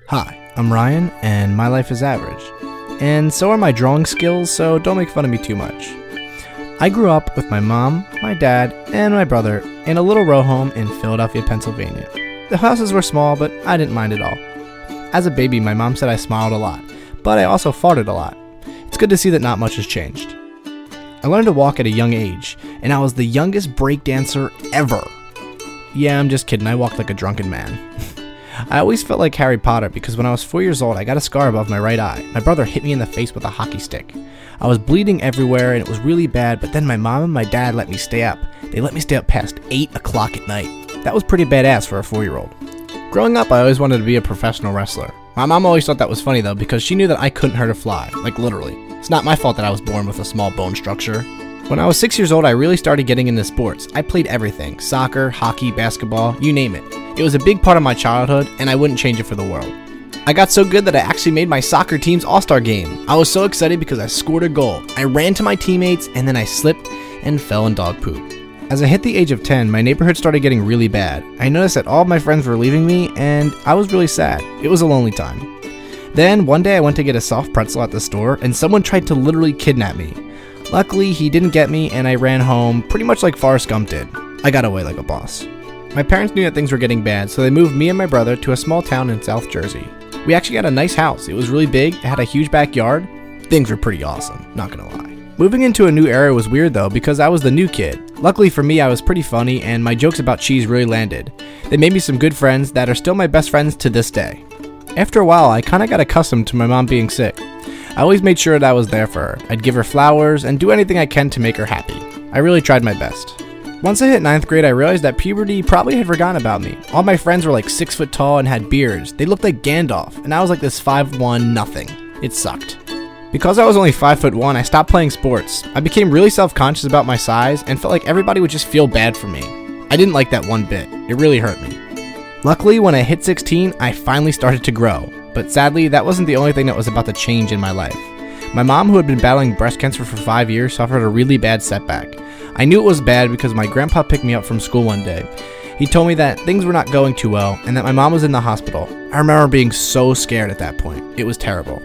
Hi, I'm Ryan, and my life is average. And so are my drawing skills, so don't make fun of me too much. I grew up with my mom, my dad, and my brother in a little row home in Philadelphia, Pennsylvania. The houses were small, but I didn't mind at all. As a baby, my mom said I smiled a lot, but I also farted a lot. It's good to see that not much has changed. I learned to walk at a young age, and I was the youngest breakdancer ever. Yeah, I'm just kidding, I walked like a drunken man. I always felt like Harry Potter because when I was 4 years old, I got a scar above my right eye. My brother hit me in the face with a hockey stick. I was bleeding everywhere and it was really bad, but then my mom and my dad let me stay up. They let me stay up past 8 o'clock at night. That was pretty badass for a 4-year-old. Growing up, I always wanted to be a professional wrestler. My mom always thought that was funny though because she knew that I couldn't hurt a fly, like literally. It's not my fault that I was born with a small bone structure. When I was 6 years old, I really started getting into sports. I played everything: soccer, hockey, basketball, you name it. It was a big part of my childhood, and I wouldn't change it for the world. I got so good that I actually made my soccer team's all-star game. I was so excited because I scored a goal. I ran to my teammates, and then I slipped and fell in dog poop. As I hit the age of 10, my neighborhood started getting really bad. I noticed that all of my friends were leaving me, and I was really sad. It was a lonely time. Then, one day I went to get a soft pretzel at the store, and someone tried to literally kidnap me. Luckily, he didn't get me, and I ran home pretty much like Forrest Gump did. I got away like a boss. My parents knew that things were getting bad, so they moved me and my brother to a small town in South Jersey. We actually got a nice house. It was really big, it had a huge backyard. Things were pretty awesome, not gonna lie. Moving into a new area was weird though, because I was the new kid. Luckily for me, I was pretty funny, and my jokes about cheese really landed. They made me some good friends that are still my best friends to this day. After a while, I kinda got accustomed to my mom being sick. I always made sure that I was there for her. I'd give her flowers and do anything I can to make her happy. I really tried my best. Once I hit 9th grade, I realized that puberty probably had forgotten about me. All my friends were like 6 foot tall and had beards. They looked like Gandalf, and I was like this 5'1" nothing. It sucked. Because I was only 5'1", I stopped playing sports. I became really self-conscious about my size and felt like everybody would just feel bad for me. I didn't like that one bit. It really hurt me. Luckily, when I hit 16, I finally started to grow. But sadly, that wasn't the only thing that was about to change in my life. My mom, who had been battling breast cancer for 5 years, suffered a really bad setback. I knew it was bad because my grandpa picked me up from school one day. He told me that things were not going too well and that my mom was in the hospital. I remember being so scared at that point. It was terrible.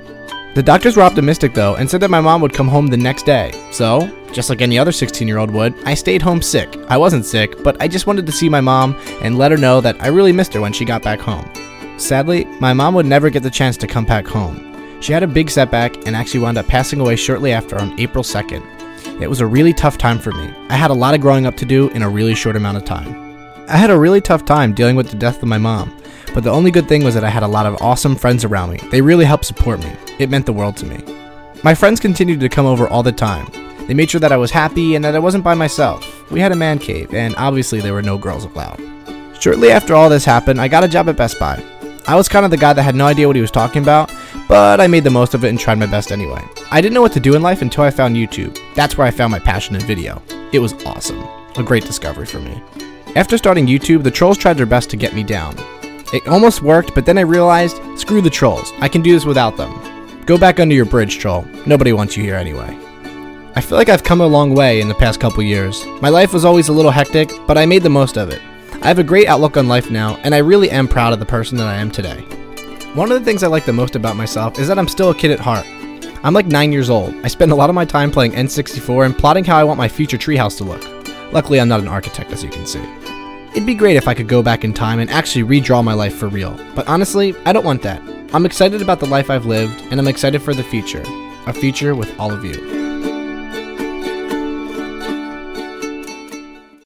The doctors were optimistic though and said that my mom would come home the next day. So, just like any other 16-year-old would, I stayed home sick. I wasn't sick, but I just wanted to see my mom and let her know that I really missed her when she got back home. Sadly, my mom would never get the chance to come back home. She had a big setback and actually wound up passing away shortly after on April 2nd. It was a really tough time for me. I had a lot of growing up to do in a really short amount of time. I had a really tough time dealing with the death of my mom, but the only good thing was that I had a lot of awesome friends around me. They really helped support me. It meant the world to me. My friends continued to come over all the time. They made sure that I was happy and that I wasn't by myself. We had a man cave, and obviously there were no girls allowed. Shortly after all this happened, I got a job at Best Buy. I was kind of the guy that had no idea what he was talking about, but I made the most of it and tried my best anyway. I didn't know what to do in life until I found YouTube. That's where I found my passion in video. It was awesome. A great discovery for me. After starting YouTube, the trolls tried their best to get me down. It almost worked, but then I realized, screw the trolls. I can do this without them. Go back under your bridge, troll. Nobody wants you here anyway. I feel like I've come a long way in the past couple years. My life was always a little hectic, but I made the most of it. I have a great outlook on life now, and I really am proud of the person that I am today. One of the things I like the most about myself is that I'm still a kid at heart. I'm like 9 years old. I spend a lot of my time playing N64 and plotting how I want my future treehouse to look. Luckily, I'm not an architect, as you can see. It'd be great if I could go back in time and actually redraw my life for real, but honestly, I don't want that. I'm excited about the life I've lived, and I'm excited for the future. A future with all of you.